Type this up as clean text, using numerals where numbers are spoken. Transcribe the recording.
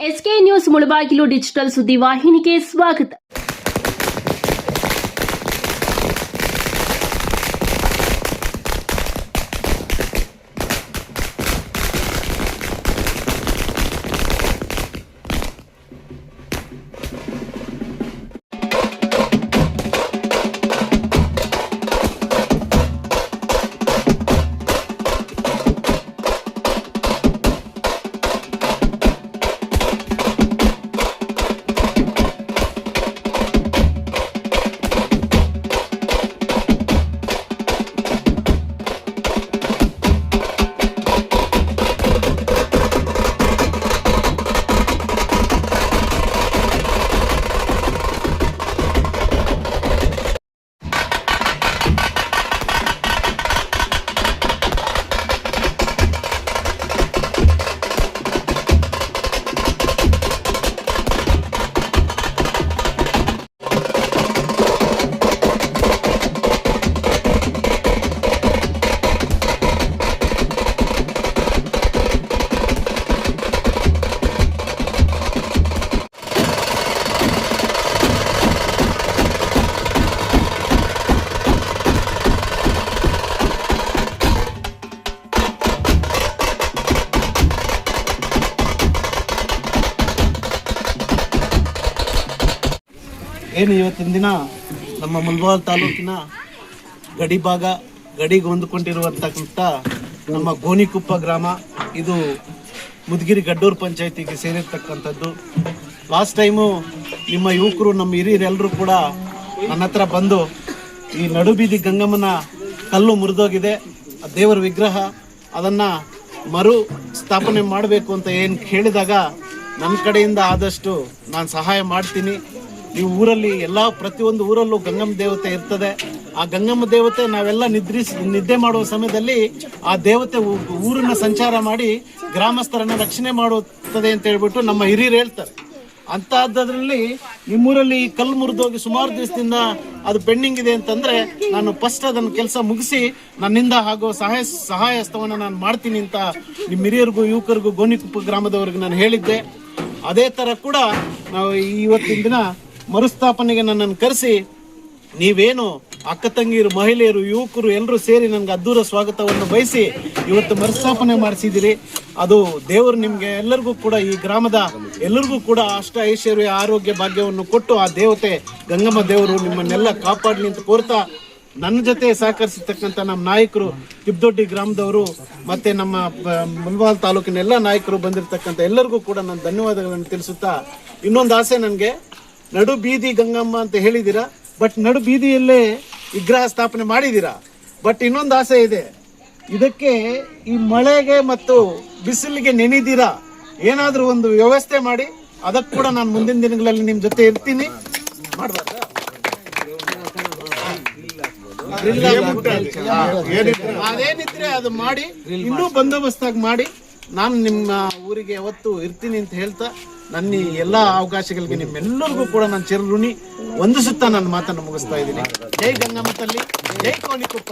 SK news Mulbagal digital ಸುದ್ದಿವಾಹಿನಿಗೆ ಸ್ವಾಗತ. ಏನು ಇವತ್ತಿನ ದಿನ ನಮ್ಮ ಮುಳಬಾಗಿಲು ತಾಲೂಕಿನ ಗಡಿಗೆ ಹೊಂದಿಕೊಂಡಿರುವಂತಕ್ಕಂಥ ನಮ್ಮ ಗೋಣಿಕೊಪ್ಪ ಗ್ರಾಮ, ಇದು ಮುದಗಿರಿ ಗಡ್ಡೂರು ಪಂಚಾಯತಿಗೆ ಸೇರಿರ್ತಕ್ಕಂಥದ್ದು. ಲಾಸ್ಟ್ ಟೈಮು ನಿಮ್ಮ ಯುವಕರು, ನಮ್ಮ ಹಿರಿಯರೆಲ್ಲರೂ ಕೂಡ ನನ್ನ ಹತ್ರ ಬಂದು ಈ ನಡುಬೀದಿ ಗಂಗಮ್ಮನ ಕಲ್ಲು ಮುರಿದೋಗಿದೆ, ದೇವರ ವಿಗ್ರಹ, ಅದನ್ನು ಮರು ಸ್ಥಾಪನೆ ಮಾಡಬೇಕು ಅಂತ ಏನು ಕೇಳಿದಾಗ ನನ್ನ ಕಡೆಯಿಂದ ಆದಷ್ಟು ನಾನು ಸಹಾಯ ಮಾಡ್ತೀನಿ. ಈ ಊರಲ್ಲಿ ಪ್ರತಿಯೊಂದು ಊರಲ್ಲೂ ಗಂಗಮ್ಮ ದೇವತೆ ಇರ್ತದೆ. ಆ ಗಂಗಮ್ಮ ದೇವತೆ ನಾವೆಲ್ಲ ನಿದ್ದೆ ಮಾಡುವ ಸಮಯದಲ್ಲಿ ಆ ದೇವತೆ ಊರನ್ನ ಸಂಚಾರ ಮಾಡಿ ಗ್ರಾಮಸ್ಥರನ್ನ ರಕ್ಷಣೆ ಮಾಡುತ್ತದೆ ಅಂತ ಹೇಳ್ಬಿಟ್ಟು ನಮ್ಮ ಹಿರಿಯರು ಹೇಳ್ತಾರೆ. ಅಂತಹದ್ರಲ್ಲಿ ನಿಮ್ಮೂರಲ್ಲಿ ಕಲ್ಲು ಮುರಿದೋಗಿ ಸುಮಾರು ದಿವಸದಿಂದ ಅದು ಪೆಂಡಿಂಗ್ ಇದೆ ಅಂತಂದ್ರೆ ನಾನು ಫಸ್ಟ್ ಅದನ್ನ ಕೆಲಸ ಮುಗಿಸಿ ನನ್ನಿಂದ ಆಗೋ ಸಹಾಯ ಹಸ್ತವನ್ನು ನಾನು ಮಾಡ್ತೀನಿ ಅಂತ ನಿಮ್ಮ ಹಿರಿಯರಿಗೂ ಯುವಕರಿಗೂ ಗೋಣಿಕೊಪ್ಪ ಗ್ರಾಮದವರಿಗೆ ನಾನು ಹೇಳಿದ್ದೆ. ಅದೇ ತರ ಕೂಡ ನಾವು ಇವತ್ತಿನ ದಿನ ಮರುಸ್ಥಾಪನೆಗೆ ನನ್ನನ್ನು ಕರೆಸಿ ನೀವೇನು ಅಕ್ಕ ತಂಗಿಯರು, ಮಹಿಳೆಯರು, ಯುವಕರು ಎಲ್ಲರೂ ಸೇರಿ ನನಗೆ ಅದ್ದೂರ ಸ್ವಾಗತವನ್ನು ಬಯಸಿ ಇವತ್ತು ಮರುಸ್ಥಾಪನೆ ಮಾಡಿಸಿದಿರಿ. ಅದು ದೇವರು ನಿಮಗೆ ಎಲ್ಲರಿಗೂ ಕೂಡ, ಈ ಗ್ರಾಮದ ಎಲ್ಲರಿಗೂ ಕೂಡ ಅಷ್ಟ ಐಶ್ವರ್ಯ, ಆರೋಗ್ಯ, ಭಾಗ್ಯವನ್ನು ಕೊಟ್ಟು ಆ ದೇವತೆ ಗಂಗಮ್ಮ ದೇವರು ನಿಮ್ಮನ್ನೆಲ್ಲ ಕಾಪಾಡಲಿ ಅಂತ ಕೋರ್ತಾ, ನನ್ನ ಜೊತೆ ಸಹಕರಿಸತಕ್ಕಂಥ ನಮ್ಮ ನಾಯಕರು, ತಿಬ್ದೊಡ್ಡಿ ಗ್ರಾಮದವರು ಮತ್ತೆ ನಮ್ಮ ಮುಳಬಾಗಿಲು ತಾಲೂಕಿನ ಎಲ್ಲ ನಾಯಕರು ಬಂದಿರತಕ್ಕಂಥ ಎಲ್ಲರಿಗೂ ಕೂಡ ನಾನು ಧನ್ಯವಾದಗಳನ್ನು ತಿಳಿಸುತ್ತಾ, ಇನ್ನೊಂದು ಆಸೆ ನನಗೆ, ನಡು ಬೀದಿ ಗಂಗಮ್ಮ ಅಂತ ಹೇಳಿದ್ದೀರಾ, ಬಟ್ ನಡು ಬೀದಿಯಲ್ಲೇ ವಿಗ್ರಹ ಸ್ಥಾಪನೆ ಮಾಡಿದ್ದೀರಾ. ಬಟ್ ಇನ್ನೊಂದು ಆಸೆ ಇದೆ, ಇದಕ್ಕೆ ಈ ಮಳೆಗೆ ಮತ್ತು ಬಿಸಿಲಿಗೆ ನೆನೆದಿರಾ, ಏನಾದರೂ ಒಂದು ವ್ಯವಸ್ಥೆ ಮಾಡಿ, ಅದಕ್ಕೆ ಕೂಡ ನಾನು ಮುಂದಿನ ದಿನಗಳಲ್ಲಿ ನಿಮ್ಮ ಜೊತೆ ಇರ್ತೀನಿ. ಅದೇನಿದ್ರೆ ಅದು ಮಾಡಿ, ಇನ್ನೂ ಬಂದೋಬಸ್ತಾಗಿ ಮಾಡಿ, ನಾನು ನಿಮ್ಮ ಊರಿಗೆ ಯಾವತ್ತು ಇರ್ತೀನಿ ಅಂತ ಹೇಳ್ತಾ, ನನ್ನ ಎಲ್ಲ ಅವಕಾಶಗಳಿಗೆ ನಿಮ್ಮೆಲ್ಲರಿಗೂ ಕೂಡ ನಾನು ಚಿರಋಣಿ ವಂದಿಸುತ್ತಾ ನನ್ನ ಮಾತನ್ನು ಮುಗಿಸ್ತಾ ಇದ್ದೀನಿ. ಜೈ ಗಂಗಮ್ಮ ತಲ್ಲಿ, ಜೈ ಗೋಣಿಕೊಪ್ಪ.